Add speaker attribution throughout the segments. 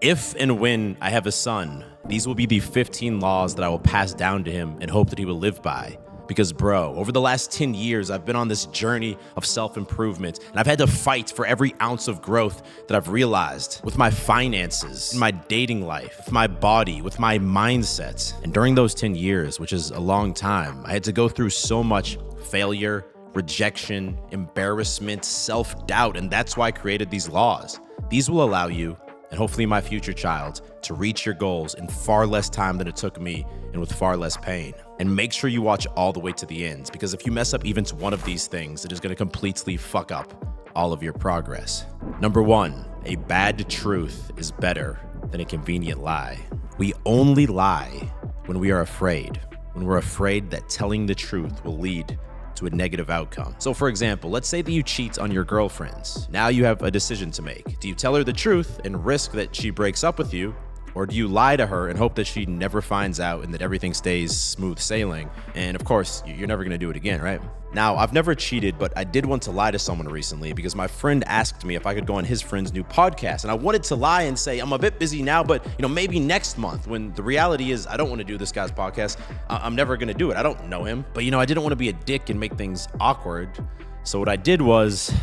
Speaker 1: If and when I have a son, these will be the 15 laws that I will pass down to him and hope that he will live by. Because bro, over the last 10 years, I've been on this journey of self-improvement, and I've had to fight for every ounce of growth that I've realized with my finances, in my dating life, with my body, with my mindset. And during those 10 years, which is a long time, I had to go through so much failure, rejection, embarrassment, self-doubt, and that's why I created these laws. These will allow you, and hopefully my future child, to reach your goals in far less time than it took me and with far less pain. And make sure you watch all the way to the end, because if you mess up even to one of these things, it is gonna completely fuck up all of your progress. Number 1, a bad truth is better than a convenient lie. We only lie when we are afraid, when we're afraid that telling the truth will lead to a negative outcome. So for example, let's say that you cheat on your girlfriends. Now you have a decision to make. Do you tell her the truth and risk that she breaks up with you? Or do you lie to her and hope that she never finds out and that everything stays smooth sailing? And of course, you're never gonna do it again, right? Now, I've never cheated, but I did want to lie to someone recently because my friend asked me if I could go on his friend's new podcast. And I wanted to lie and say, I'm a bit busy now, but maybe next month, when the reality is I don't want to do this guy's podcast. I'm never gonna do it. I don't know him. But I didn't want to be a dick and make things awkward. So what I did was,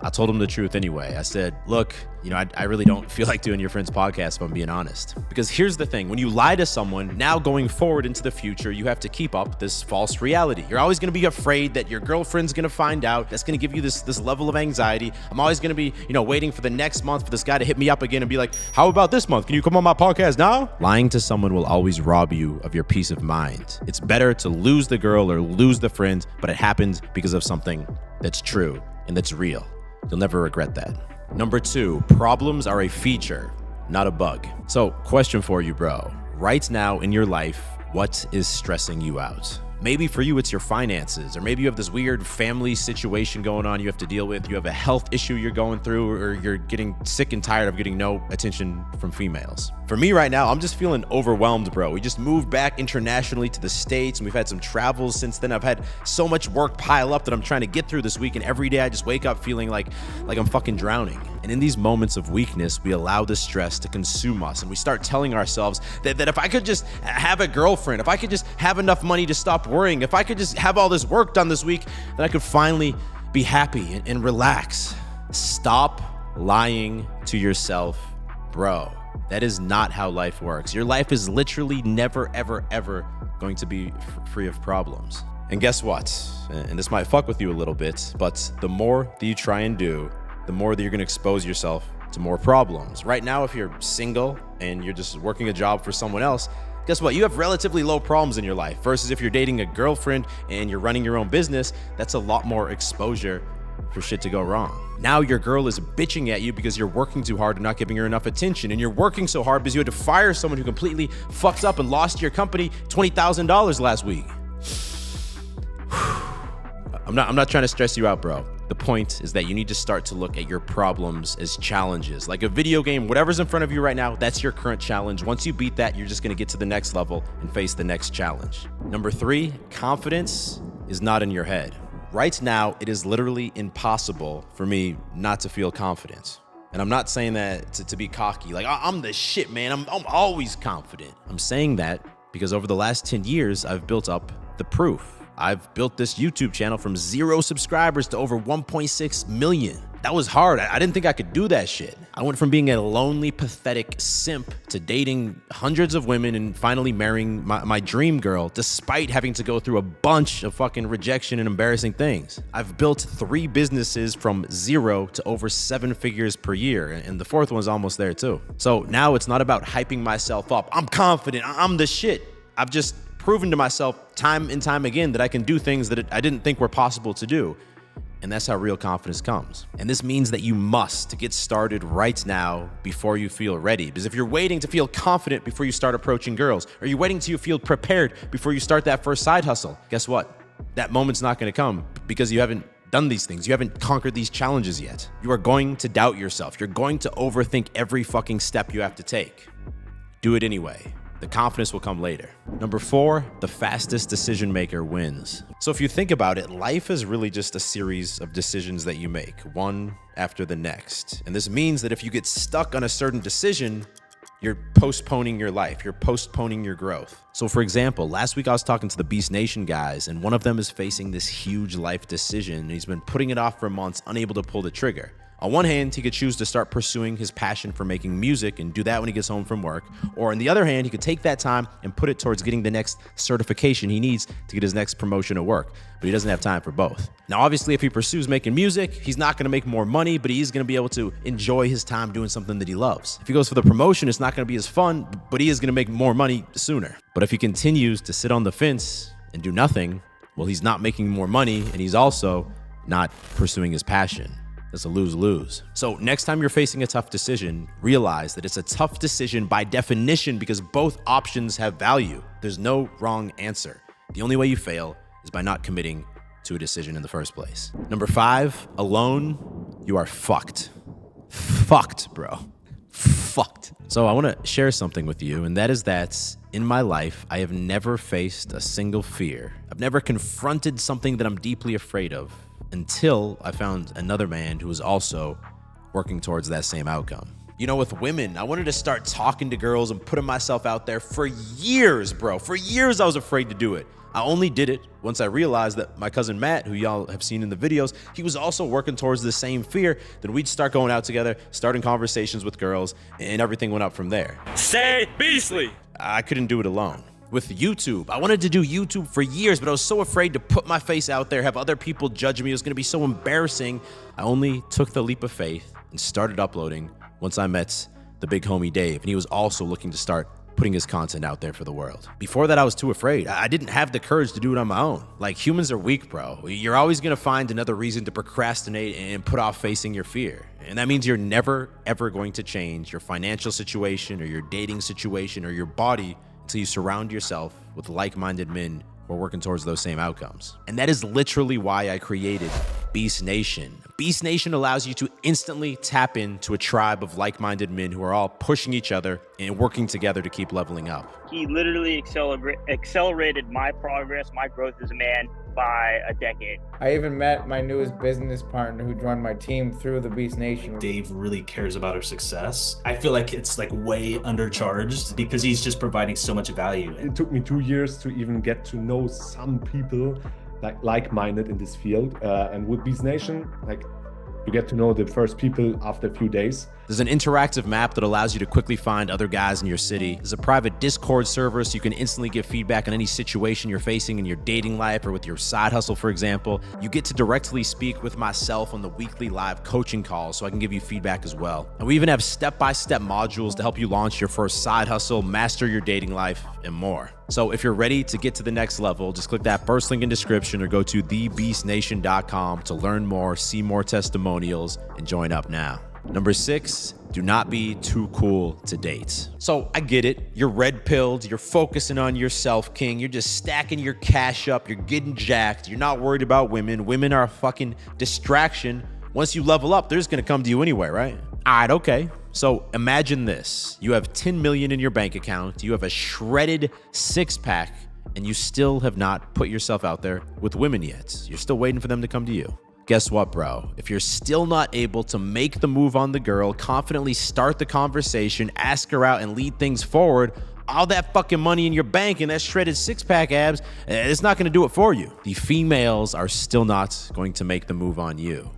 Speaker 1: I told him the truth anyway. I said, look, I really don't feel like doing your friend's podcast, if I'm being honest. Because here's the thing, when you lie to someone, now going forward into the future, you have to keep up this false reality. You're always gonna be afraid that your girlfriend's gonna find out. That's gonna give you this level of anxiety. I'm always gonna be, waiting for the next month for this guy to hit me up again and be like, how about this month? Can you come on my podcast now? Lying to someone will always rob you of your peace of mind. It's better to lose the girl or lose the friend, but it happens because of something that's true and that's real. You'll never regret that. Number 2, problems are a feature, not a bug. So, question for you, bro. Right now in your life, what is stressing you out? Maybe for you, it's your finances, or maybe you have this weird family situation going on you have to deal with. You have a health issue you're going through, or you're getting sick and tired of getting no attention from females. For me right now, I'm just feeling overwhelmed, bro. We just moved back internationally to the States, and we've had some travels since then. I've had so much work pile up that I'm trying to get through this week, and every day I just wake up feeling like I'm fucking drowning. And in these moments of weakness, we allow the stress to consume us, and we start telling ourselves that if I could just have a girlfriend, if I could just have enough money to stop worrying, if I could just have all this work done this week, then I could finally be happy and relax. Stop lying to yourself, bro. That is not how life works. Your life is literally never, ever, ever going to be free of problems. And guess what? And this might fuck with you a little bit, but the more that you try and do, the more that you're gonna expose yourself to more problems. Right now, if you're single and you're just working a job for someone else, guess what? You have relatively low problems in your life versus if you're dating a girlfriend and you're running your own business, that's a lot more exposure for shit to go wrong. Now your girl is bitching at you because you're working too hard and not giving her enough attention, and you're working so hard because you had to fire someone who completely fucked up and lost your company $20,000 last week. I'm not trying to stress you out, bro. The point is that you need to start to look at your problems as challenges. Like a video game, whatever's in front of you right now, that's your current challenge. Once you beat that, you're just gonna get to the next level and face the next challenge. Number 3, confidence is not in your head. Right now, it is literally impossible for me not to feel confident. And I'm not saying that to be cocky, like I'm the shit, man. I'm always confident. I'm saying that because over the last 10 years, I've built up the proof. I've built this YouTube channel from 0 subscribers to over 1.6 million. That was hard. I didn't think I could do that shit. I went from being a lonely, pathetic simp to dating hundreds of women and finally marrying my dream girl, despite having to go through a bunch of fucking rejection and embarrassing things. I've built 3 businesses from 0 to over 7 figures per year, and the 4th one's almost there too. So now it's not about hyping myself up. I'm confident. I'm the shit. I've just proven to myself time and time again that I can do things that I didn't think were possible to do. And that's how real confidence comes. And this means that you must get started right now before you feel ready. Because if you're waiting to feel confident before you start approaching girls, or you're waiting till you feel prepared before you start that first side hustle, guess what? That moment's not gonna come because you haven't done these things. You haven't conquered these challenges yet. You are going to doubt yourself. You're going to overthink every fucking step you have to take. Do it anyway. The confidence will come later. Number 4, the fastest decision maker wins. So if you think about it, life is really just a series of decisions that you make, one after the next. And this means that if you get stuck on a certain decision, you're postponing your life. You're postponing your growth. So for example, last week I was talking to the Beast Nation guys, and one of them is facing this huge life decision, and he's been putting it off for months, unable to pull the trigger. On one hand, he could choose to start pursuing his passion for making music and do that when he gets home from work. Or on the other hand, he could take that time and put it towards getting the next certification he needs to get his next promotion at work. But he doesn't have time for both. Now, obviously, if he pursues making music, he's not going to make more money, but he's going to be able to enjoy his time doing something that he loves. If he goes for the promotion, it's not going to be as fun, but he is going to make more money sooner. But if he continues to sit on the fence and do nothing, well, he's not making more money, and he's also not pursuing his passion. It's a lose-lose. So next time you're facing a tough decision, realize that it's a tough decision by definition because both options have value. There's no wrong answer. The only way you fail is by not committing to a decision in the first place. Number 5, alone, you are fucked. Fucked, bro. Fucked. So I want to share something with you, and that is that in my life, I have never faced a single fear. I've never confronted something that I'm deeply afraid of, until I found another man who was also working towards that same outcome. You know, with women, I wanted to start talking to girls and putting myself out there for years, bro. For years, I was afraid to do it. I only did it once I realized that my cousin Matt, who y'all have seen in the videos, he was also working towards the same fear. Then we'd start going out together, starting conversations with girls, and everything went up from there. Stay beastly! I couldn't do it alone. With YouTube, I wanted to do YouTube for years, but I was so afraid to put my face out there, have other people judge me. It was going to be so embarrassing. I only took the leap of faith and started uploading once I met the big homie Dave, and he was also looking to start putting his content out there for the world. Before that, I was too afraid. I didn't have the courage to do it on my own. Like, humans are weak, bro. You're always going to find another reason to procrastinate and put off facing your fear. And that means you're never, ever going to change your financial situation or your dating situation or your body until you surround yourself with like-minded men who are working towards those same outcomes. And that is literally why I created Beast Nation. Beast Nation allows you to instantly tap into a tribe of like-minded men who are all pushing each other and working together to keep leveling up.
Speaker 2: He literally accelerated my progress, my growth as a man by a decade.
Speaker 3: I even met my newest business partner who joined my team through the Beast Nation.
Speaker 4: Dave really cares about our success. I feel like it's like way undercharged because he's just providing so much value.
Speaker 5: It took me 2 years to even get to know some people like-minded in this field. And with Beast Nation, you get to know the first people after a few days.
Speaker 1: There's an interactive map that allows you to quickly find other guys in your city. There's a private Discord server so you can instantly get feedback on any situation you're facing in your dating life or with your side hustle, for example. You get to directly speak with myself on the weekly live coaching calls so I can give you feedback as well. And we even have step-by-step modules to help you launch your first side hustle, master your dating life, and more. So if you're ready to get to the next level, just click that first link in description or go to thebeastnation.com to learn more, see more testimonials, and join up now. Number 6, do not be too cool to date. So I get it. You're red-pilled. You're focusing on yourself, king. You're just stacking your cash up. You're getting jacked. You're not worried about women. Women are a fucking distraction. Once you level up, they're just going to come to you anyway, right? All right, okay. So imagine this. You have 10 million in your bank account. You have a shredded six-pack, and you still have not put yourself out there with women yet. You're still waiting for them to come to you. Guess what, bro? If you're still not able to make the move on the girl, confidently start the conversation, ask her out, and lead things forward, all that fucking money in your bank and that shredded six-pack abs, it's not going to do it for you. The females are still not going to make the move on you.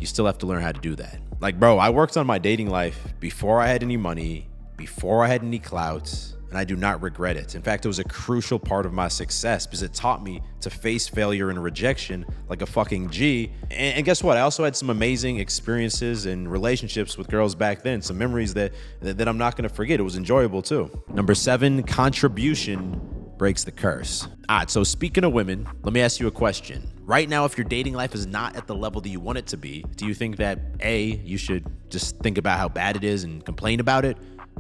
Speaker 1: You still have to learn how to do that. Like, bro, I worked on my dating life before I had any money, before I had any clout, and I do not regret it. In fact, it was a crucial part of my success because it taught me to face failure and rejection like a fucking G. And guess what? I also had some amazing experiences and relationships with girls back then, some memories that I'm not going to forget. It was enjoyable too. Number 7, contribution breaks the curse. All right, so speaking of women, let me ask you a question. Right now, if your dating life is not at the level that you want it to be, do you think that A, you should just think about how bad it is and complain about it?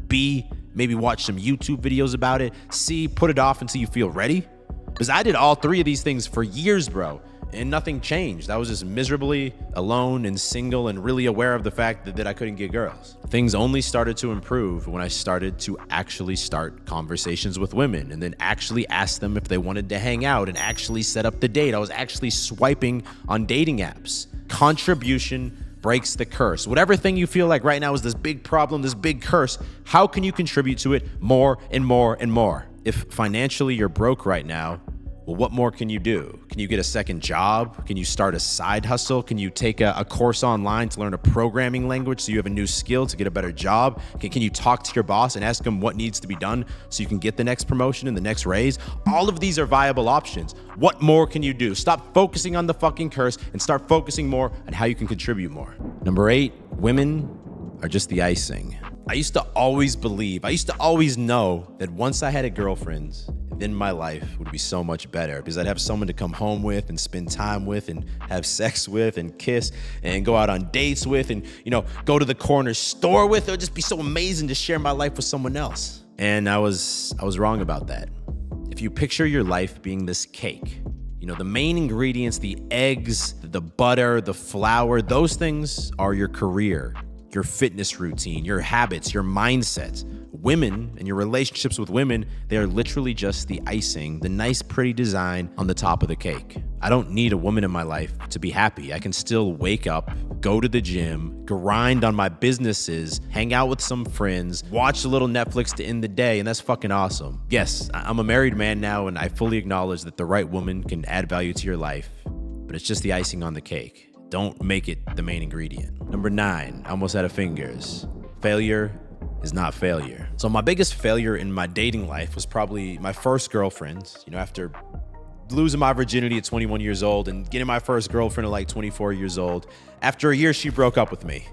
Speaker 1: B, maybe watch some YouTube videos about it? C, put it off until you feel ready? Because I did all 3 of these things for years, bro. and nothing changed. I was just miserably alone and single and really aware of the fact that I couldn't get girls. Things only started to improve when I started to actually start conversations with women and then actually ask them if they wanted to hang out and actually set up the date. I was actually swiping on dating apps. Contribution breaks the curse. Whatever thing you feel like right now is this big problem, this big curse, how can you contribute to it more and more and more? If financially you're broke right now, well, what more can you do? Can you get a second job? Can you start a side hustle? Can you take a course online to learn a programming language so you have a new skill to get a better job? Can you talk to your boss and ask him what needs to be done so you can get the next promotion and the next raise? All of these are viable options. What more can you do? Stop focusing on the fucking curse and start focusing more on how you can contribute more. Number 8, women are just the icing. I used to always know that once I had a girlfriend, then my life would be so much better because I'd have someone to come home with and spend time with and have sex with and kiss and go out on dates with and, go to the corner store with. It would just be so amazing to share my life with someone else. And I was wrong about that. If you picture your life being this cake, the main ingredients, the eggs, the butter, the flour, those things are your career, your fitness routine, your habits, your mindset. Women and your relationships with women, they are literally just the icing, the nice, pretty design on the top of the cake. I don't need a woman in my life to be happy. I can still wake up, go to the gym, grind on my businesses, hang out with some friends, watch a little Netflix to end the day, and that's fucking awesome. Yes, I'm a married man now, and I fully acknowledge that the right woman can add value to your life, but it's just the icing on the cake. Don't make it the main ingredient. Number 9, almost out of fingers. Failure is not failure. So my biggest failure in my dating life was probably my first girlfriend. After losing my virginity at 21 years old and getting my first girlfriend at like 24 years old, after a year, she broke up with me.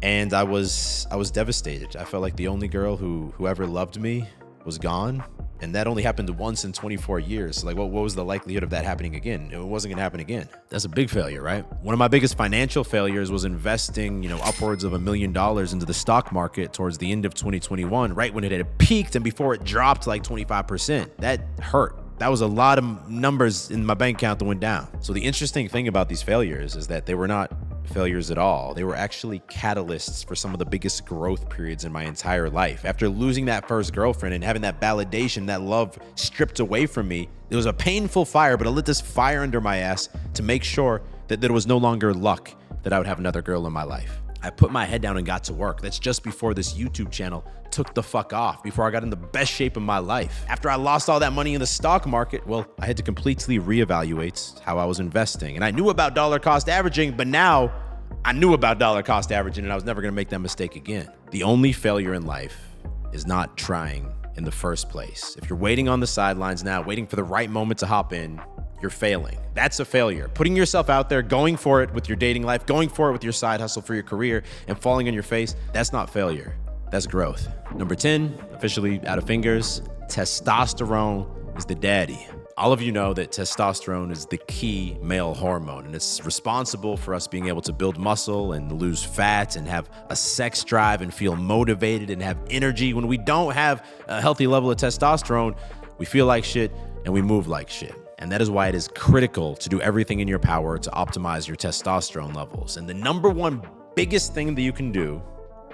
Speaker 1: And I was devastated. I felt like the only girl who ever loved me was gone. And that only happened once in 24 years. Like, what was the likelihood of that happening again? It wasn't gonna happen again. That's a big failure, right? One of my biggest financial failures was investing, upwards of $1 million into the stock market towards the end of 2021, right when it had peaked and before it dropped like 25%. That hurt. That was a lot of numbers in my bank account that went down. So the interesting thing about these failures is that they were not failures at all. They were actually catalysts for some of the biggest growth periods in my entire life. After losing that first girlfriend and having that validation, that love stripped away from me, it was a painful fire, but I lit this fire under my ass to make sure that there was no longer luck that I would have another girl in my life. I put my head down and got to work. That's just before this YouTube channel took the fuck off, before I got in the best shape of my life. After I lost all that money in the stock market, well, I had to completely reevaluate how I was investing. And I knew about dollar cost averaging, but now I knew about dollar cost averaging and I was never gonna make that mistake again. The only failure in life is not trying in the first place. If you're waiting on the sidelines now, waiting for the right moment to hop in, you're failing. That's a failure. Putting yourself out there, going for it with your dating life, going for it with your side hustle for your career, and falling on your face, that's not failure. That's growth. Number 10, officially out of fingers, testosterone is the daddy. All of you know that testosterone is the key male hormone, and it's responsible for us being able to build muscle and lose fat and have a sex drive and feel motivated and have energy. When we don't have a healthy level of testosterone, we feel like shit and we move like shit. And that is why it is critical to do everything in your power to optimize your testosterone levels. And the number one biggest thing that you can do,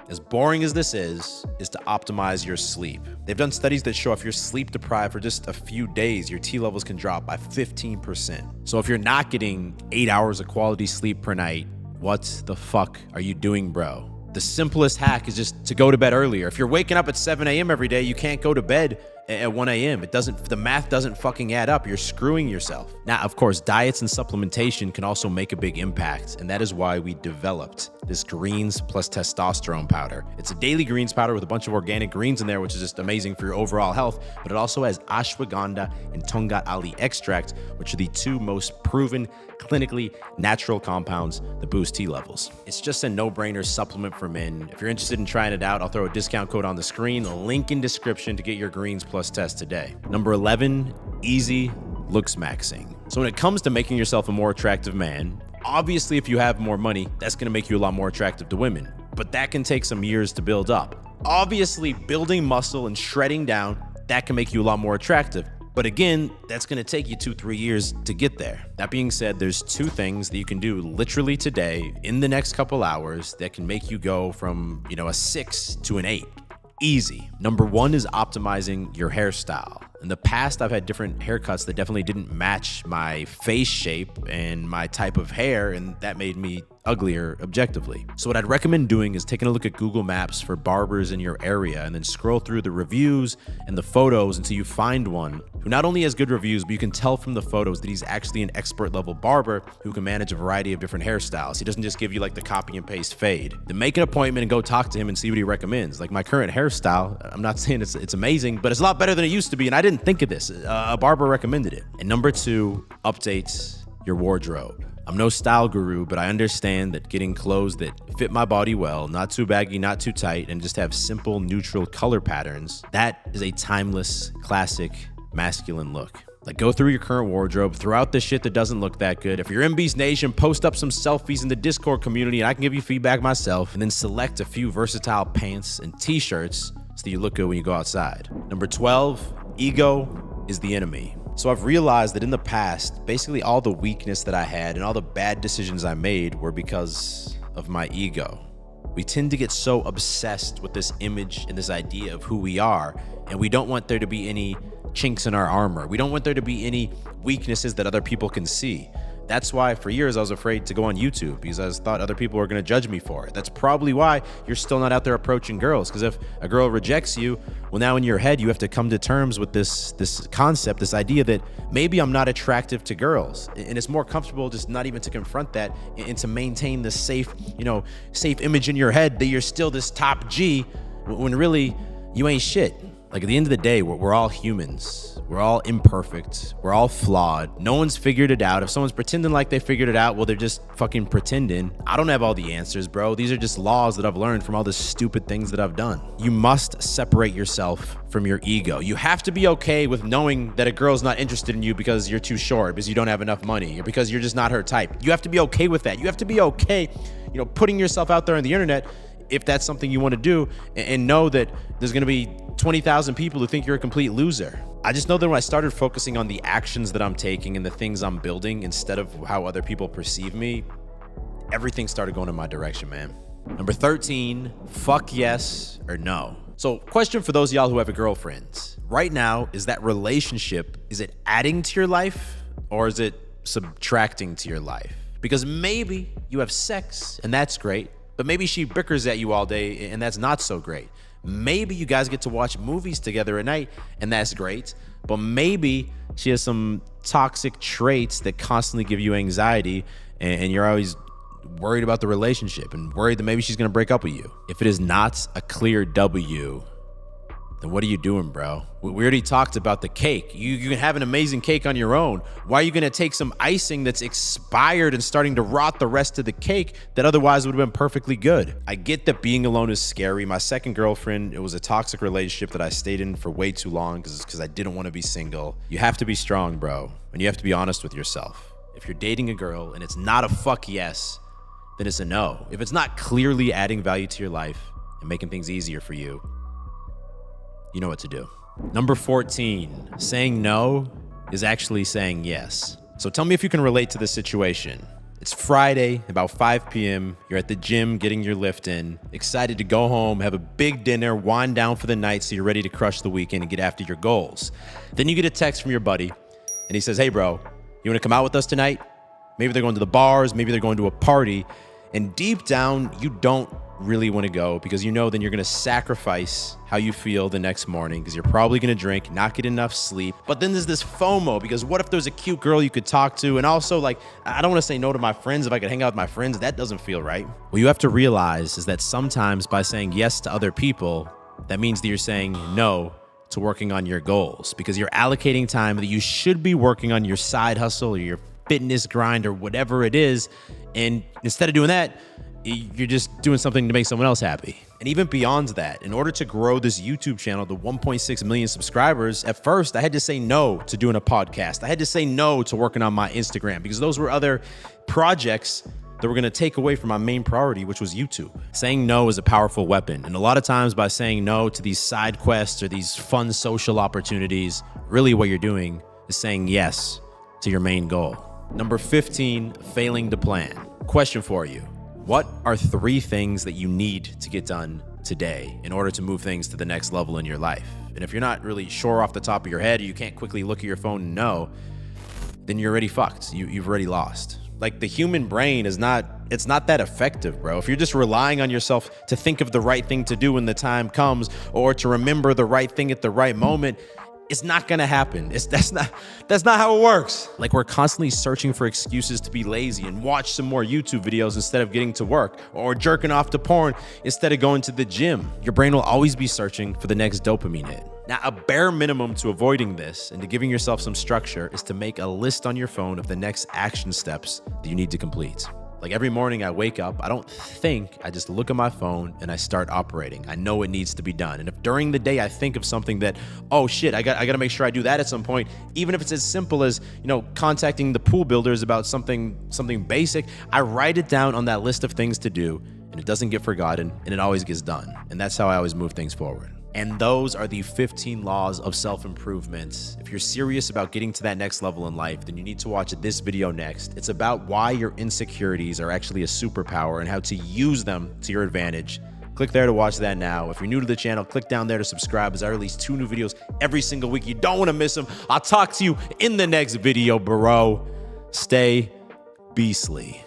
Speaker 1: as boring as this is to optimize your sleep. They've done studies that show if you're sleep deprived for just a few days, your T levels can drop by 15%. So if you're not getting 8 hours of quality sleep per night, what the fuck are you doing, bro? The simplest hack is just to go to bed earlier. If you're waking up at 7 a.m. every day, you can't go to bed at 1 a.m. The math doesn't fucking add up. You're screwing yourself. Now, of course, diets and supplementation can also make a big impact, and that is why we developed this greens plus testosterone powder. It's a daily greens powder with a bunch of organic greens in there, which is just amazing for your overall health, but it also has ashwagandha and tongat ali extract, which are the two most proven clinically natural compounds that boost T levels. It's just a no-brainer supplement for men. If you're interested in trying it out, I'll throw a discount code on the screen, a link in description to get your greens plus test today. Number 11, easy looks maxing. So when it comes to making yourself a more attractive man, obviously if you have more money, that's gonna make you a lot more attractive to women, but that can take some years to build up. Obviously, building muscle and shredding down, that can make you a lot more attractive. But again, that's gonna take you 2-3 years to get there. That being said, there's 2 things that you can do literally today in the next couple hours that can make you go from, a 6 to an 8. Easy. Number 1 is optimizing your hairstyle. In the past, I've had different haircuts that definitely didn't match my face shape and my type of hair, and that made me uglier objectively. So what I'd recommend doing is taking a look at Google Maps for barbers in your area and then scroll through the reviews and the photos until you find one who not only has good reviews, but you can tell from the photos that he's actually an expert level barber who can manage a variety of different hairstyles. He doesn't just give you like the copy and paste fade. Then make an appointment and go talk to him and see what he recommends. Like my current hairstyle, I'm not saying it's amazing, but it's a lot better than it used to be, and I didn't think of this. A barber recommended it. And number 2, update your wardrobe. I'm no style guru, but I understand that getting clothes that fit my body well, not too baggy, not too tight, and just have simple, neutral color patterns, that is a timeless, classic, masculine look. Like, go through your current wardrobe, throw out the shit that doesn't look that good. If you're in Beast Nation, post up some selfies in the Discord community, and I can give you feedback myself, and then select a few versatile pants and t-shirts so that you look good when you go outside. Number 12, ego is the enemy. So I've realized that in the past, basically all the weakness that I had and all the bad decisions I made were because of my ego. We tend to get so obsessed with this image and this idea of who we are, and we don't want there to be any chinks in our armor. We don't want there to be any weaknesses that other people can see. That's why for years I was afraid to go on YouTube, because I thought other people were going to judge me for it. That's probably why you're still not out there approaching girls, because if a girl rejects you, well, now in your head you have to come to terms with this concept, this idea that maybe I'm not attractive to girls, and it's more comfortable just not even to confront that and to maintain the safe image in your head that you're still this top G when really you ain't shit. Like, at the end of the day, we're all humans. We're all imperfect. We're all flawed. No one's figured it out. If someone's pretending like they figured it out, well, they're just fucking pretending. I don't have all the answers, bro. These are just laws that I've learned from all the stupid things that I've done. You must separate yourself from your ego. You have to be okay with knowing that a girl's not interested in you because you're too short, because you don't have enough money, or because you're just not her type. You have to be okay with that. You have to be okay, putting yourself out there on the internet if that's something you want to do, and know that there's going to be 20,000 people who think you're a complete loser. I just know that when I started focusing on the actions that I'm taking and the things I'm building instead of how other people perceive me, everything started going in my direction, man. Number 13, fuck yes or no. So, question for those of y'all who have a girlfriend. Right now, is that relationship, is it adding to your life or is it subtracting to your life? Because maybe you have sex and that's great, but maybe she bickers at you all day and that's not so great. Maybe you guys get to watch movies together at night and that's great, but maybe she has some toxic traits that constantly give you anxiety and you're always worried about the relationship and worried that maybe she's gonna break up with you. If it is not a clear W, then what are you doing, bro? We already talked about the cake. You can have an amazing cake on your own. Why are you gonna take some icing that's expired and starting to rot the rest of the cake that otherwise would have been perfectly good? I get that being alone is scary. My second girlfriend, it was a toxic relationship that I stayed in for way too long because I didn't want to be single. You have to be strong, bro, and you have to be honest with yourself. If you're dating a girl and it's not a fuck yes, then it's a no. If it's not clearly adding value to your life and making things easier for you, you know what to do. Number 14, saying no is actually saying yes. So tell me if you can relate to this situation. It's Friday, about 5 p.m. You're at the gym getting your lift in, excited to go home, have a big dinner, wind down for the night so you're ready to crush the weekend and get after your goals. Then you get a text from your buddy and he says, hey bro, you wanna come out with us tonight? Maybe they're going to the bars, maybe they're going to a party, and deep down, you don't really want to go because you know then you're going to sacrifice how you feel the next morning because you're probably going to drink, not get enough sleep. But then there's this FOMO because what if there's a cute girl you could talk to? And also, like, I don't want to say no to my friends if I could hang out with my friends. That doesn't feel right. What you have to realize is that sometimes by saying yes to other people, that means that you're saying no to working on your goals because you're allocating time that you should be working on your side hustle or your fitness grind or whatever it is. And instead of doing that, you're just doing something to make someone else happy. And even beyond that, in order to grow this YouTube channel to 1.6 million subscribers, at first I had to say no to doing a podcast. I had to say no to working on my Instagram because those were other projects that were gonna take away from my main priority, which was YouTube. Saying no is a powerful weapon. And a lot of times by saying no to these side quests or these fun social opportunities, really what you're doing is saying yes to your main goal. Number 15, failing to plan. Question for you. What are 3 things that you need to get done today in order to move things to the next level in your life? And if you're not really sure off the top of your head, or you can't quickly look at your phone and know, then you're already fucked. You've already lost. Like, the human brain it's not that effective, bro. If you're just relying on yourself to think of the right thing to do when the time comes, or to remember the right thing at the right moment, it's not gonna happen. That's not how it works. Like, we're constantly searching for excuses to be lazy and watch some more YouTube videos instead of getting to work, or jerking off to porn instead of going to the gym. Your brain will always be searching for the next dopamine hit. Now, a bare minimum to avoiding this and to giving yourself some structure is to make a list on your phone of the next action steps that you need to complete. Like, every morning I wake up, I don't think, I just look at my phone and I start operating. I know it needs to be done. And if during the day I think of something that, oh shit, I gotta make sure I do that at some point, even if it's as simple as, contacting the pool builders about something basic, I write it down on that list of things to do, and it doesn't get forgotten, and it always gets done. And that's how I always move things forward. And those are the 15 laws of self-improvement. If you're serious about getting to that next level in life, then you need to watch this video next. It's about why your insecurities are actually a superpower and how to use them to your advantage. Click there to watch that now. If you're new to the channel, click down there to subscribe, as I release 2 new videos every single week. You don't want to miss them. I'll talk to you in the next video, bro. Stay beastly.